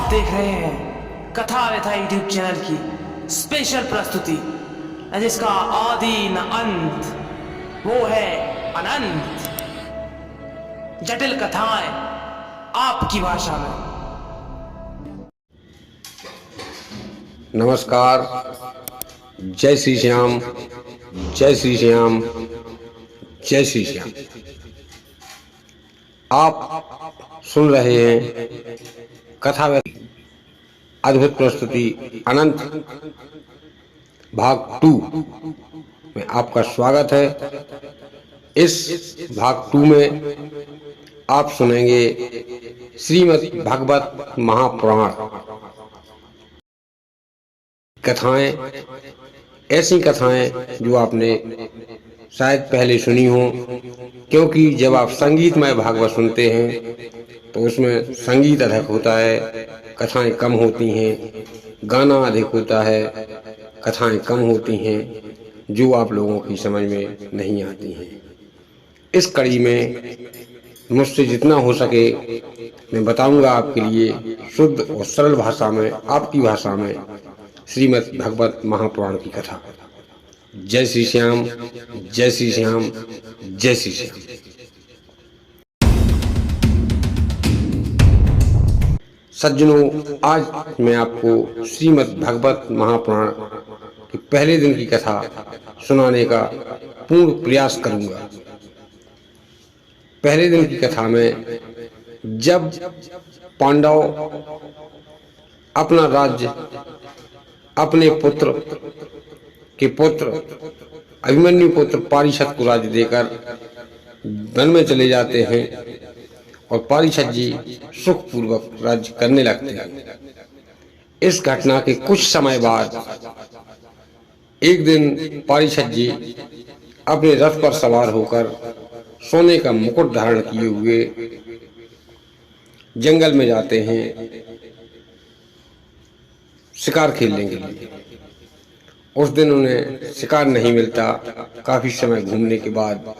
देख रहे हैं कथा व्यथा यूट्यूब चैनल की स्पेशल प्रस्तुति, जिसका आदि न अंत, वो है अनंत। जटिल कथाएं आपकी भाषा में। नमस्कार। जय श्री श्याम, जय श्री श्याम, जय श्री श्याम। आप सुन रहे हैं कथा अद्भुत प्रस्तुति अनंत भाग 2 में आपका स्वागत है। इस भाग 2 में आप सुनेंगे श्रीमद् भागवत महापुराण कथाएं, ऐसी कथाएं जो आपने शायद पहले सुनी हो, क्योंकि जब आप संगीतमय भागवत सुनते हैं तो उसमें संगीत अधिक होता है, कथाएं कम होती हैं। गाना अधिक होता है, कथाएं कम होती हैं, जो आप लोगों की समझ में नहीं आती हैं। इस कड़ी में मुझसे जितना हो सके मैं बताऊंगा आपके लिए शुद्ध और सरल भाषा में, आपकी भाषा में, श्रीमद् भागवत महापुराण की कथा। जय श्री श्याम, जय श्री श्याम, जय श्री श्याम। सज्जनों, आज मैं आपको श्रीमद् भागवत महापुराण के पहले दिन की कथा सुनाने का पूर्ण प्रयास करूंगा। पहले दिन की कथा में जब पांडव अपना राज्य अपने पुत्र के पुत्र अभिमन्यु पुत्र पारिषद को राज्य देकर वन में चले जाते हैं और पारिषद जी सुखपूर्वक राज्य करने लगते हैं। इस घटना के कुछ समय बाद एक दिन पारिषद जी अपने रथ पर सवार होकर सोने का मुकुट धारण किए हुए जंगल में जाते हैं शिकार खेलने के लिए। उस दिन उन्हें शिकार नहीं मिलता। काफी समय घूमने के बाद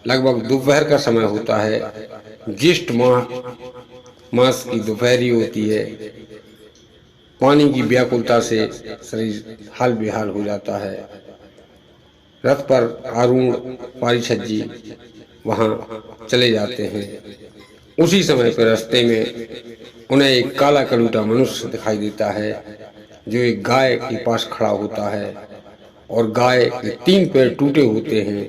लगभग दोपहर का समय होता है। ज्येष्ठ मास की दोपहरी होती है। पानी की व्याकुलता से शरीर हाल बेहाल हो जाता है। रथ पर आरूढ़ पारिषद जी वहां चले जाते हैं। उसी समय पर रास्ते में उन्हें एक काला कलूटा मनुष्य दिखाई देता है, जो एक गाय के पास खड़ा होता है और गाय के 3 पैर टूटे होते हैं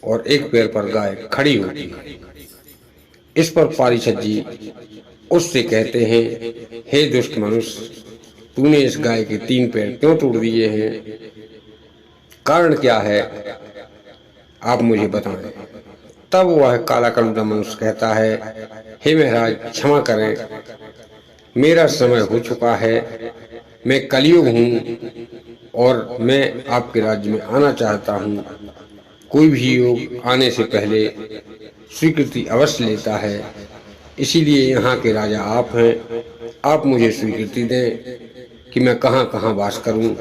और एक पैर पर गाय खड़ी होती है। इस पर पारिषद जी उससे कहते हैं, हे दुष्ट मनुष्य, तूने इस गाय के 3 पैर क्यों तोड़ दिए हैं? कारण क्या है, आप मुझे बताएं। तब वह काला कलूटा मनुष्य कहता है, हे महाराज, क्षमा करें, मेरा समय हो चुका है। मैं कलयुग हूँ और मैं आपके राज्य में आना चाहता हूँ। कोई भी योग आने से पहले स्वीकृति अवश्य लेता है, इसीलिए यहाँ के राजा आप हैं। आप मुझे स्वीकृति दें कि मैं कहाँ कहाँ वास करूँ,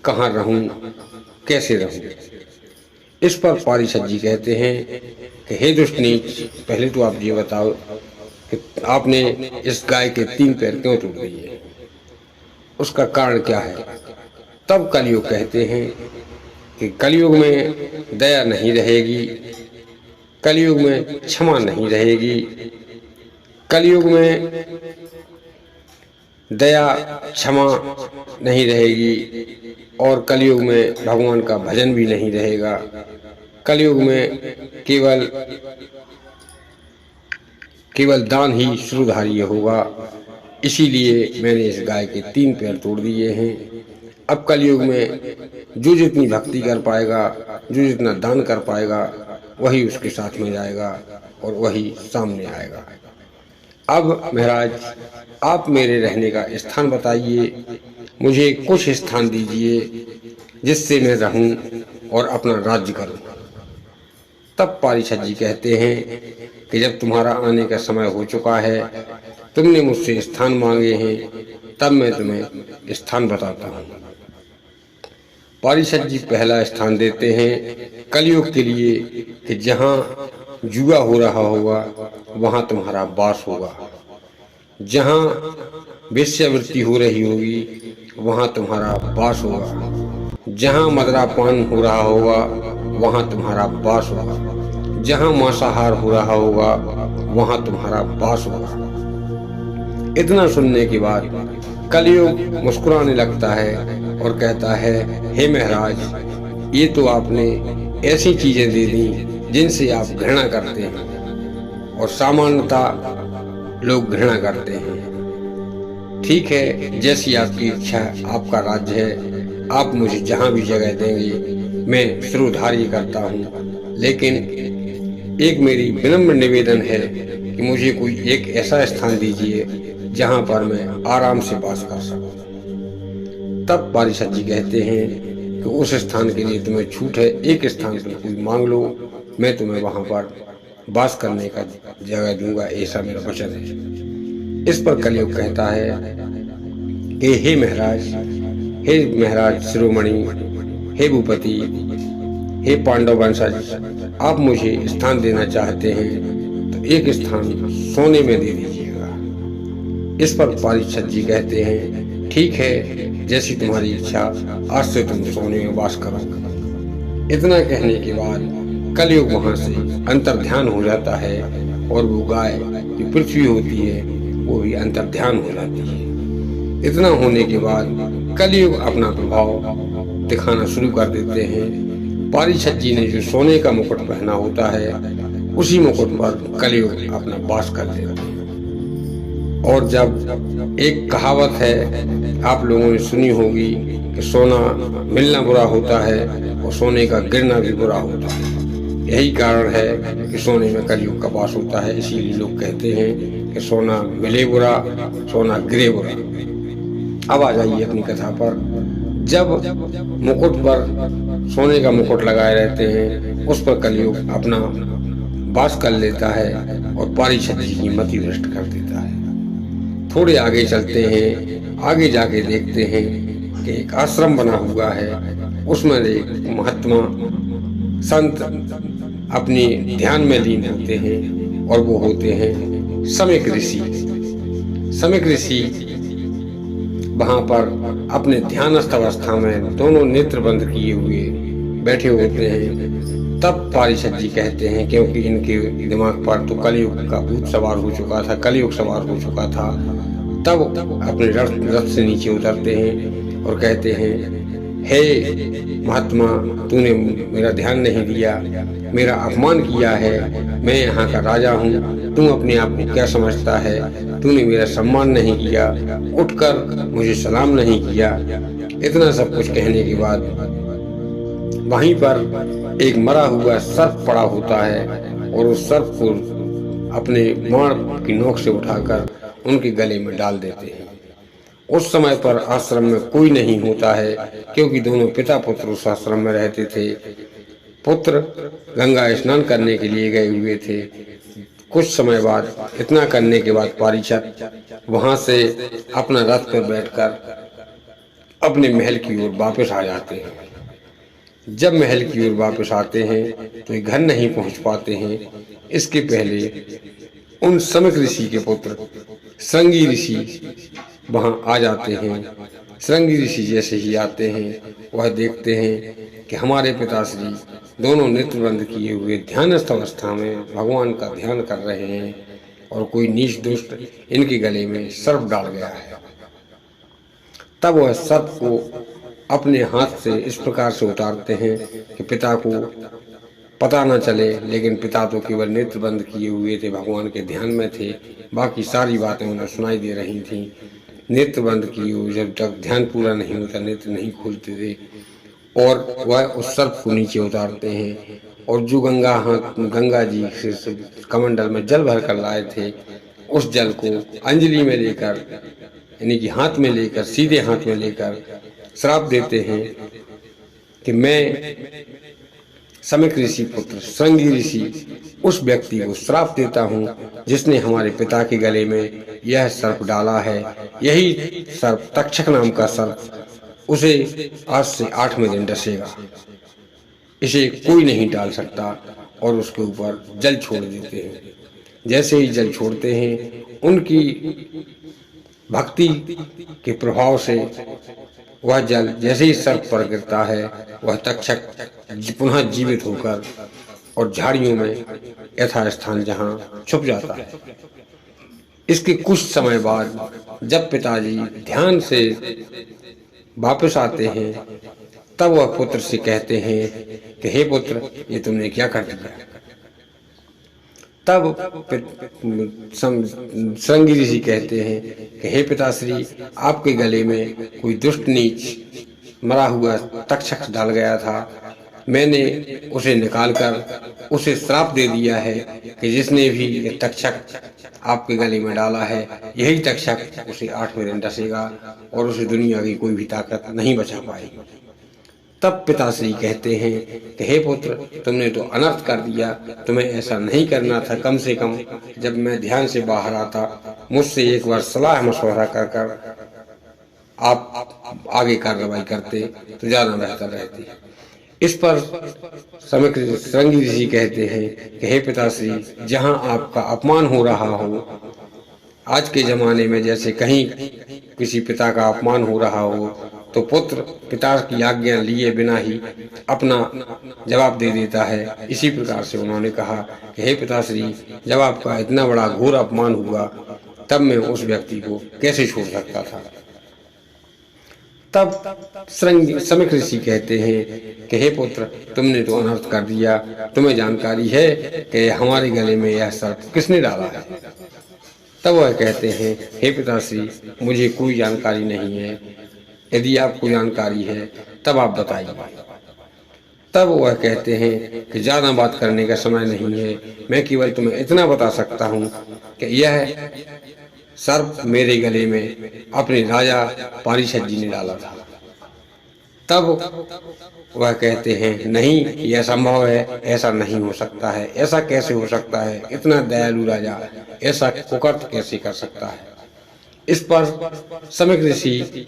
कहाँ रहूँ, कैसे रहूँ। इस पर पारिषद जी कहते हैं कि हे दुष्ट नीच, पहले तो आप ये बताओ कि आपने इस गाय के 3 पैर क्यों तोड़ दिए, उसका कारण क्या है? तब कलयुग कहते हैं कि कलयुग में दया नहीं रहेगी, कलयुग में क्षमा नहीं रहेगी, कलयुग में दया क्षमा नहीं रहेगी और कलयुग में भगवान का भजन भी नहीं रहेगा। कलयुग में केवल दान ही श्रुधार्य होगा। इसीलिए मैंने इस गाय के 3 पैर तोड़ दिए हैं। अब कलयुग में जो जितनी भक्ति कर पाएगा, जो जितना दान कर पाएगा, वही उसके साथ में जाएगा और वही सामने आएगा। अब महाराज, आप मेरे रहने का स्थान बताइए, मुझे कुछ स्थान दीजिए जिससे मैं रहूं और अपना राज्य करूं। तब पारिषद जी कहते हैं कि जब तुम्हारा आने का समय हो चुका है, तुमने मुझसे स्थान मांगे हैं, तब मैं तुम्हें स्थान बताता हूँ। पारिषद जी पहला स्थान देते हैं कलयुग के लिए कि जहाँ जुआ हो रहा होगा वहाँ तुम्हारा वास होगा। जहाँ वेश्यावृत्ति हो रही होगी वहाँ तुम्हारा वास होगा, जहाँ मदिरापान हो रहा होगा वहाँ तुम्हारा वास होगा, जहाँ मांसाहार हो रहा होगा वहाँ तुम्हारा वास होगा। इतना सुनने के बाद कलयुग मुस्कुराने लगता है और कहता है, हे महाराज, ये तो आपने ऐसी चीजें दे दी जिनसे आप घृणा करते हैं और सामान्यतः लोग घृणा करते हैं। ठीक है, जैसी आपकी इच्छा, आपका राज्य है, आप मुझे जहाँ भी जगह देंगे मैं सिरोधार्य करता हूँ, लेकिन एक मेरी विनम्र निवेदन है कि मुझे कोई एक ऐसा स्थान दीजिए जहाँ पर मैं आराम से वास कर सकूं। तब पारिषद जी कहते हैं कि उस स्थान के लिए तुम्हें छूट है, एक स्थान पर कोई मांग लो, मैं तुम्हें वहां पर वास करने का जगह दूंगा, ऐसा मेरा वचन है। इस पर कलयुग कहता है कि हे महाराज शिरोमणि, हे भूपति, हे पांडव वंशज, आप मुझे स्थान देना चाहते हैं तो एक स्थान सोने में दे दीजिएगा। इस पर पारिषद जी कहते हैं, ठीक है, जैसी तुम्हारी इच्छा, आज से तुम सोने में वास करो। इतना कहने के बाद कलयुग वहां से अंतर्ध्यान हो जाता है और वो गाय जो पृथ्वी होती है वो भी अंतर्ध्यान हो जाती है। इतना होने के बाद कलयुग अपना प्रभाव दिखाना शुरू कर देते हैं। पारिषद जी ने जो सोने का मुकुट पहना होता है उसी मुकुट पर कलयुग अपना वास कर देते हैं। और जब एक कहावत है, आप लोगों ने सुनी होगी कि सोना मिलना बुरा होता है और सोने का गिरना भी बुरा होता है। यही कारण है कि सोने में कलयुग का वास होता है। इसीलिए लोग कहते हैं कि सोना मिले बुरा, सोना गिरे बुरा। अब आ जाइए अपनी कथा पर। जब मुकुट पर सोने का मुकुट लगाए रहते हैं उस पर कलयुग अपना वास कर लेता है और पारिषद जी की मति भ्रष्ट कर देता है। थोड़े आगे चलते हैं, आगे जाके देखते हैं कि एक आश्रम बना हुआ है, उसमें एक महात्मा संत अपनी ध्यान में लीन होते हैं और वो होते हैं समिक ऋषि। समिक ऋषि वहां पर अपने ध्यानस्थ अवस्था में दोनों नेत्र बंद किए हुए बैठे होते हैं। तब पारिषद जी कहते हैं, क्योंकि इनके दिमाग पर तो कलयुग का भूत सवार हो चुका था, कलयुग सवार हो चुका था, तब अपने रथ से नीचे उतरते हैं और कहते हैं, हे महात्मा, तूने मेरा ध्यान नहीं दिया, मेरा अपमान किया है, मैं यहाँ का राजा हूँ, तू अपने आप को क्या समझता है, तूने मेरा सम्मान नहीं किया, उठकर मुझे सलाम नहीं किया। इतना सब कुछ कहने के बाद वहीं पर एक मरा हुआ सर्प पड़ा होता है और उस सर्प को अपने बाण की नोक से उठाकर उनके गले में डाल देते हैं। उस समय पर आश्रम में कोई नहीं होता है, क्योंकि दोनों पिता पुत्र उस आश्रम में रहते थे। पुत्र गंगा स्नान करने के लिए गए हुए थे। कुछ समय बाद, इतना करने के बाद पारिषद वहां से अपना रथ पर बैठकर अपने महल की ओर वापस आ जाते हैं। जब महल की ओर वापस आते हैं तो घर नहीं पहुंच पाते हैं। इसके पहले उन समिक ऋषि के पुत्र श्रृंगी ऋषि वहां आ जाते हैं। श्रृंगी ऋषि जैसे ही आते हैं वह देखते हैं कि हमारे पिताश्री दोनों नेत्र बंद किए हुए ध्यानस्थ अवस्था में भगवान का ध्यान कर रहे हैं और कोई नीच दुष्ट इनके गले में सर्प डाल गया है। तब वह सर्प को अपने हाथ से इस प्रकार से उतारते हैं कि पिता को पता न चले, लेकिन पिता तो केवल नेत्र बंद किए हुए थे, भगवान के ध्यान में थे, बाकी सारी बातें उन्हें सुनाई दे रही थीं। नेत्र बंद किए हुए, जब तक ध्यान पूरा नहीं होता नेत्र नहीं खोलते थे। और वह उस सर्प को नीचे उतारते हैं और जो गंगा जी से कमंडल में जल भर कर लाए थे उस जल को अंजलि में लेकर, यानी कि हाथ में लेकर, सीधे हाथ में लेकर श्राप देते हैं कि मैं समिक ऋषि पुत्र श्रृंगी ऋषि उस व्यक्ति को श्राप देता हूँ जिसने हमारे पिता के गले में यह सर्प डाला है। यही सर्प, तक्षक नाम का सर्प, उसे आज से 8वें दिन डसेगा। इसे कोई नहीं डाल सकता और उसके ऊपर जल छोड़ देते हैं। जैसे ही जल छोड़ते हैं, उनकी भक्ति के प्रभाव से वह जल जैसे ही सर्प पर गिरता है, वह तक्षक पुनः जीवित होकर और झाड़ियों में यथास्थान जहाँ छुप जाता है। इसके कुछ समय बाद जब पिताजी ध्यान से वापस आते हैं, तब वह पुत्र से कहते हैं कि हे पुत्र, ये तुमने क्या कर दिया। तब श्रृंगी ऋषि कहते हैं कि हे पिताश्री, आपके गले में कोई दुष्ट नीच मरा हुआ तक्षक डाल गया था। मैंने उसे निकालकर उसे श्राप दे दिया है कि जिसने भी ये तक्षक आपके गले में डाला है, यही तक्षक उसे 8वें दिन डसेगा और उसे दुनिया की कोई भी ताकत नहीं बचा पाएगी। तब पिताश्री कहते हैं कि हे पुत्र, तुमने तो अनर्थ कर दिया, तुम्हें ऐसा नहीं करना था। कम से कम जब मैं ध्यान से बाहर आता, मुझसे एक बार सलाह मशवरा कर आप आगे कार्रवाई करते तो ज्यादा बेहतर रहती। इस पर श्रृंगी ऋषि कहते हैं कि हे पिताश्री, जहाँ आपका अपमान हो रहा हो, आज के जमाने में जैसे कहीं किसी पिता का अपमान हो रहा हो, तो पुत्र पिता की आज्ञा लिए बिना ही अपना जवाब दे देता है। इसी प्रकार से उन्होंने कहा कि हे पिताश्री, जब आपका इतना बड़ा घोर अपमान हुआ, तब मैं उस व्यक्ति को कैसे छोड़ सकता था। तब समिक ऋषि कहते हैं कि हे पुत्र, तुमने तो अनर्थ कर दिया। तुम्हें जानकारी है कि हमारे गले में यह सर्प किसने डाला है। तब वह कहते हैं, हे पिताश्री, मुझे कोई जानकारी नहीं है। यदि आपको जानकारी है तब आप बताइए। तब वह कहते हैं कि ज्यादा बात करने का समय नहीं है, मैं केवल तुम्हें इतना बता सकता हूँ कि यह सर्प मेरे गले में अपने राजा पारीक्षत जी ने डाला था। तब वह कहते हैं, नहीं, यह संभव है, ऐसा नहीं हो सकता है। ऐसा कैसे हो सकता है? इतना दयालु राजा ऐसा कुकर्म कैसे कर सकता है। इस पर समिक ऋषि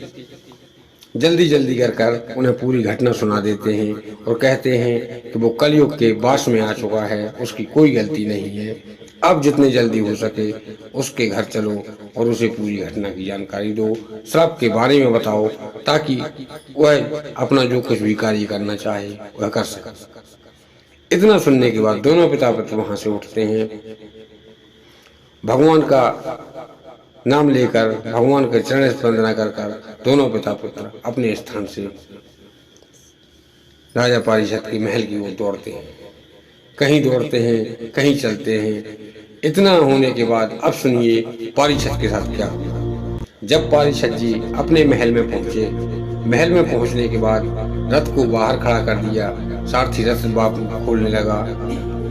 जल्दी जल्दी कर उन्हें पूरी घटना सुना देते हैं और कहते हैं कि वो कलयुग के वास में आ चुका है, उसकी कोई गलती नहीं है। अब जितने जल्दी हो सके उसके घर चलो और उसे पूरी घटना की जानकारी दो, श्राप के बारे में बताओ, ताकि वह अपना जो कुछ भी कार्य करना चाहे वह कर सके। इतना सुनने के बाद दोनों पिता पुत्र वहां से उठते हैं, भगवान का नाम लेकर भगवान के चरण वंदना कर दोनों पिता पुत्र अपने स्थान से राजा पारीक्षत के महल की ओर दौड़ते हैं। कहीं दौड़ते हैं, कहीं चलते हैं। इतना होने के बाद अब सुनिए पारीक्षत के साथ क्या हुआ। जब पारीक्षत जी अपने महल में पहुंचे, महल में पहुंचने के बाद रथ को बाहर खड़ा कर दिया, सारथी रथ खोलने लगा।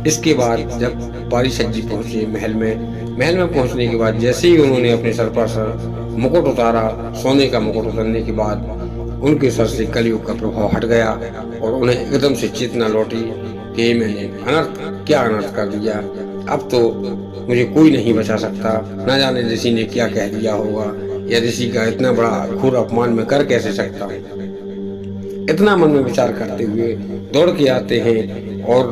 इसके बाद जब पारीक्षत जी पहुंचे महल में पहुंचने के बाद जैसे ही उन्होंने अपने सर पर मुकुट उतारा, सोने का मुकुट उतारने के बाद उनके सर से कलयुग का प्रभाव हट गया और उन्हें एकदम से चेतना लौटी कि मैंने क्या अनर्थ कर दिया। अब तो मुझे कोई नहीं बचा सकता। न जाने ऋषि ने क्या कह दिया होगा, या ऋषि का इतना बड़ा घोर अपमान मैं कर कैसे सकता हूँ। इतना मन में विचार करते हुए दौड़ के आते हैं और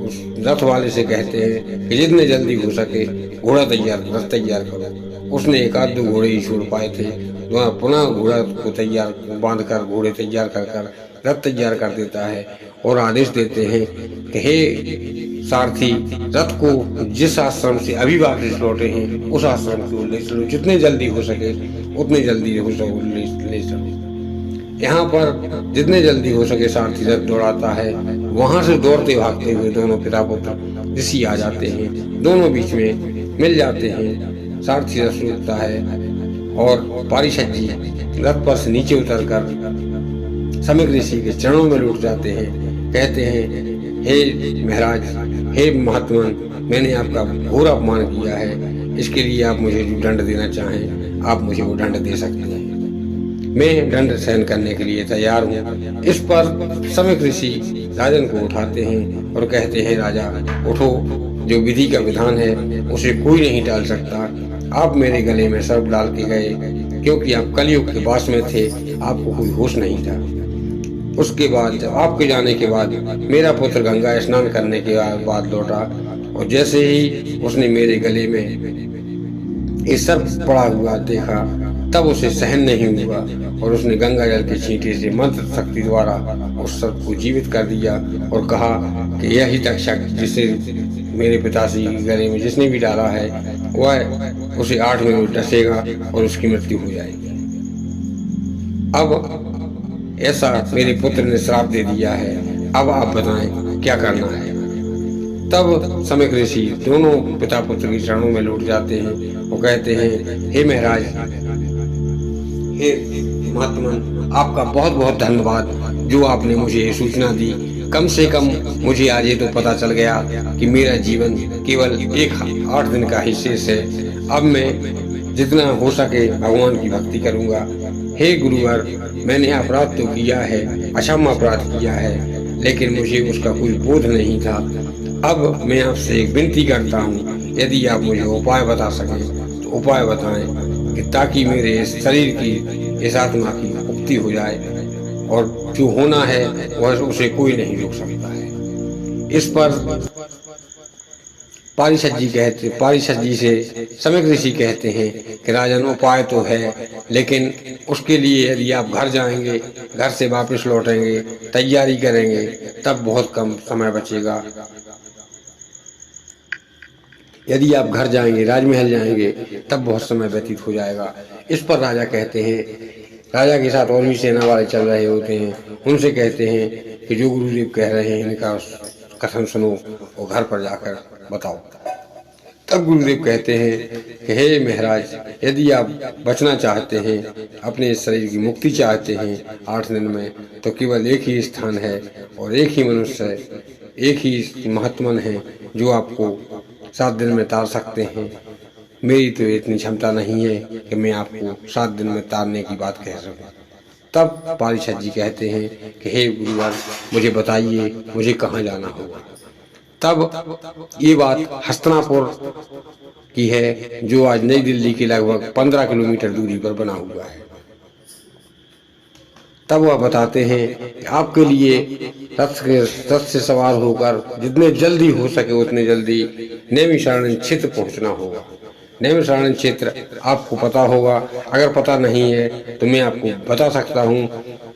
उस रथ वाले से कहते हैं कि जितने जल्दी हो सके घोड़ा रथ तैयार करो। उसने एक आध दो घोड़े ही छोड़ पाए थे, पुनः घोड़ा को तैयार बांधकर घोड़े तैयार कर रथ तैयार कर देता है और आदेश देते हैं कि हे सारथी, रथ को जिस आश्रम से अभी वापस लौटे हैं उस आश्रम को ले चलो, जितने जल्दी हो सके उतने जल्दी हो सके ले चलो। यहाँ पर जितने जल्दी हो सके सारथी रथ दौड़ाता है। वहां से दौड़ते भागते हुए दोनों पिता पुत्र ऋषि आ जाते हैं, दोनों बीच में मिल जाते हैं। सारथी रथ रुकता है और पारीक्षत जी रथ पर से नीचे उतरकर समिक ऋषि के चरणों में लौट जाते हैं। कहते हैं, हे महाराज, हे महात्मन, मैंने आपका घोर अपमान किया है। इसके लिए आप मुझे जो दंड देना चाहें आप मुझे वो दंड दे सकते हैं। मैं दंड सहन करने के लिए तैयार हूँ। इस पर समिक ऋषि राजन को उठाते हैं और कहते हैं, राजा उठो, जो विधि का विधान है उसे कोई नहीं टाल सकता। आप मेरे गले में सर्प डाल के गए क्योंकि आप कलयुग के वास में थे, आपको कोई होश नहीं था। उसके बाद जब आपके जाने के बाद मेरा पुत्र गंगा स्नान करने के बाद लौटा और जैसे ही उसने मेरे गले में ये सर्प पड़ा हुआ देखा तब उसे सहन नहीं हुआ और उसने गंगा जल के छींटे से मंत्र शक्ति द्वारा उस सर्प को जीवित कर दिया और कहा कि यही तक्षक जिसे मेरे पिताश्री के गले में जिसने भी डाला है वह उसे 8 मिनट डसेगा और उसकी मृत्यु हो जाएगी। अब ऐसा मेरे पुत्र ने श्राप दे दिया है, अब आप बताएं क्या करना है। तब समिक ऋषि दोनों पिता पुत्र की चरणों में लौट जाते हैं। वो कहते हैं, हे महाराज, हे महात्मन, आपका बहुत बहुत धन्यवाद जो आपने मुझे ये सूचना दी। कम से कम मुझे आज ये तो पता चल गया कि मेरा जीवन केवल 8 दिन का ही शेष है। अब मैं जितना हो सके भगवान की भक्ति करूंगा। हे गुरुवर, मैंने अपराध तो किया है, अक्षम्य अपराध किया है, लेकिन मुझे उसका कोई बोध नहीं था। अब मैं आपसे एक विनती करता हूँ, यदि आप मुझे उपाय बता सकें तो उपाय बताएं कि ताकि मेरे इस शरीर की, इस आत्मा की मुक्ति हो जाए और जो होना है वह उसे कोई नहीं रोक सकता है। इस पर पारिषद जी से समिक ऋषि कहते हैं कि राजन, उपाय तो है, लेकिन उसके लिए यदि आप घर जाएंगे, घर से वापस लौटेंगे, तैयारी करेंगे, तब बहुत कम समय बचेगा। यदि आप घर जाएंगे, राजमहल जाएंगे, तब बहुत समय व्यतीत हो जाएगा। इस पर राजा कहते हैं, राजा के साथ और भी सेना वाले चल रहे होते हैं, उनसे कहते हैं कि जो गुरुदेव कह रहे हैं इनका कथन सुनो और घर पर जाकर बताओ। तब गुरुदेव कहते हैं कि हे महाराज, यदि आप बचना चाहते हैं, अपने शरीर की मुक्ति चाहते हैं 8 दिन में, तो केवल एक ही स्थान है और एक ही मनुष्य है, एक ही महात्मन है जो आपको 7 दिन में तार सकते हैं। मेरी तो इतनी क्षमता नहीं है कि मैं आपको 7 दिन में तारने की बात कह सकूं। तब पारिषद जी कहते हैं कि हे गुरुवर, मुझे बताइए मुझे कहाँ जाना होगा। तब ये बात हस्तिनापुर की है, जो आज नई दिल्ली के लगभग 15 किलोमीटर दूरी पर बना हुआ है। तब वह बताते हैं कि आपके लिए रथ से सवार होकर जितने जल्दी हो सके उतने जल्दी नैमिषारण्य क्षेत्र पहुंचना होगा। नैमिषारण्य क्षेत्र आपको पता होगा, अगर पता नहीं है तो मैं आपको बता सकता हूं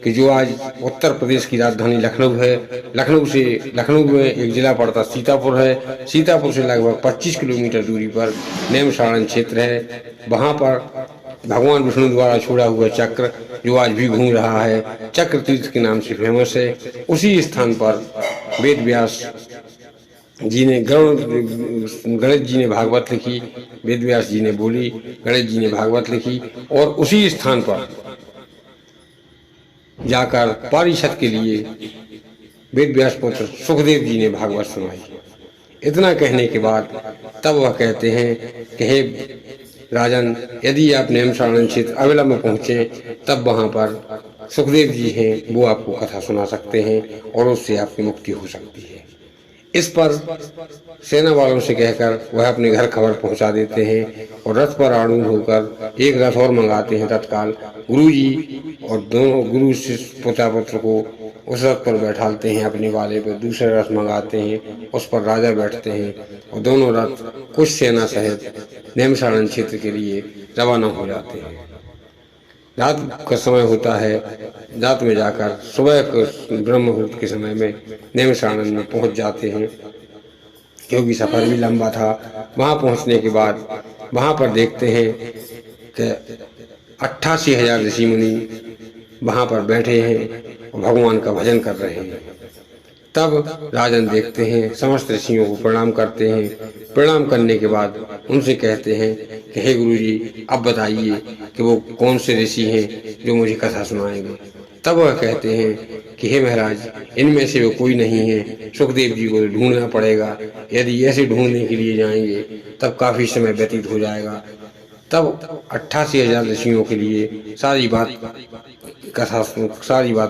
कि जो आज उत्तर प्रदेश की राजधानी लखनऊ है, लखनऊ में एक जिला पड़ता सीतापुर है। सीतापुर से लगभग 25 किलोमीटर दूरी पर नैमिषारण्य क्षेत्र है। वहां पर भगवान विष्णु द्वारा छोड़ा हुआ चक्र जो आज भी घूम रहा है, चक्र तीर्थ के नाम से फेमस है। उसी स्थान पर वेद व्यास जी ने, गणेश जी ने भागवत लिखी, वेद व्यास जी ने बोली, गणेश जी ने भागवत लिखी, और उसी स्थान पर जाकर पारिषद के लिए वेद व्यास पुत्र सुखदेव जी ने भागवत सुनाई। इतना कहने के बाद तब वह कहते हैं कि हे राजन, यदि आप नैमिषारण्य क्षेत्र अविलंब पहुंचे, तब वहां पर सुखदेव जी हैं, वो आपको कथा सुना सकते हैं और उससे आपकी मुक्ति हो सकती है। इस पर सेना वालों से कहकर वह अपने घर खबर पहुंचा देते हैं और रथ पर आरूढ़ होकर एक रथ और मंगाते हैं। तत्काल गुरुजी और दोनों गुरु शिष्य पिता पुत्र को उस रथ पर बैठाते हैं, अपने वाले पर दूसरे रथ मंगाते हैं, उस पर राजा बैठते हैं और दोनों रथ कुछ सेना सहित नैमिषारण्य क्षेत्र के लिए रवाना हो जाते हैं। रात का समय होता है, रात में जाकर सुबह ब्रह्म मुहूर्त के समय में नैमिषारण्य में पहुंच जाते हैं, क्योंकि सफर भी लंबा था। वहां पहुंचने के बाद वहां पर देखते हैं कि 88,000 ऋषि मुनि वहां पर बैठे हैं और भगवान का भजन कर रहे हैं। तब राजन देखते हैं, समस्त ऋषियों को प्रणाम करते हैं। प्रणाम करने के बाद उनसे कहते हैं कि हे गुरुजी, अब बताइए कि वो कौन से ऋषि हैं जो मुझे कथा सुनाएंगे। तब वह कहते हैं कि हे महाराज, इनमें से वो कोई नहीं है, सुखदेव जी को ढूंढना पड़ेगा। यदि ऐसे ढूंढने के लिए जाएंगे तब काफी समय व्यतीत हो जाएगा। तब 88,000 ऋषियों के लिए सारी बात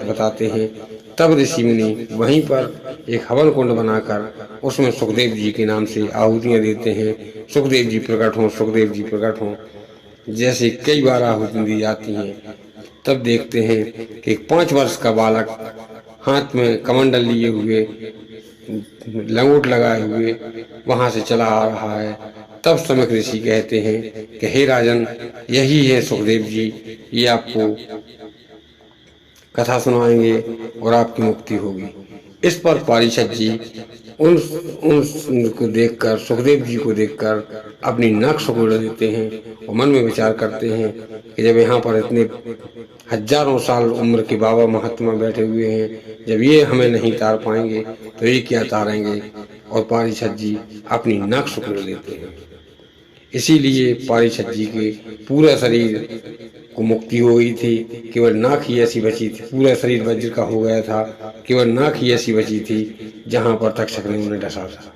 बताते हैं। तब ऋषि मुनि वहीं पर एक हवन कुंड बनाकर उसमें सुखदेव जी के नाम से आहुतियां देते हैं। सुखदेव जी प्रकट हों, सुखदेव जी प्रकट हों, जैसे कई बार आहुति दी जाती हैं। तब देखते हैं कि 5 वर्ष का बालक हाथ में कमंडल लिए हुए लंगोट लगाए हुए वहां से चला आ रहा है। तब सनक ऋषि कहते हैं कि हे राजन, यही है सुखदेव जी, ये आपको कथा सुनाएंगे और आपकी मुक्ति होगी। इस पर पारीक्षत जी उनको देखकर, सुखदेव जी को देखकर अपनी नाक सुकुड़ देते हैं और मन में विचार करते हैं कि जब यहाँ पर इतने हजारों साल उम्र के बाबा महात्मा बैठे हुए हैं, जब ये हमें नहीं तार पाएंगे तो ये क्या तारेंगे। और पारीक्षत जी अपनी नाक सुकुड़ देते हैं। इसीलिए पारीक्षत जी के पूरा शरीर को मुक्ति हो गई थी, केवल नाक ही ऐसी बची थी। पूरा शरीर वज्र का हो गया था, केवल नाक ही ऐसी बची थी जहां पर तक्षक ने उन्हें डसा था।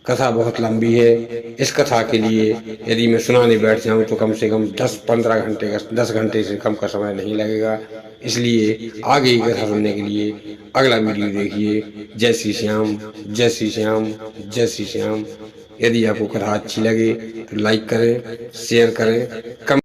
कथा बहुत लंबी है। इस कथा के लिए यदि मैं सुनाने बैठ जाऊं तो कम से कम 10-15 घंटे का, 10 घंटे से कम का समय नहीं लगेगा। इसलिए आगे की कथा सुनने के लिए अगला वीडियो देखिए। जय श्री श्याम, जय श्री श्याम, जय श्री श्याम। यदि आपको कथा अच्छी लगे तो लाइक करें, शेयर करें, कमेंट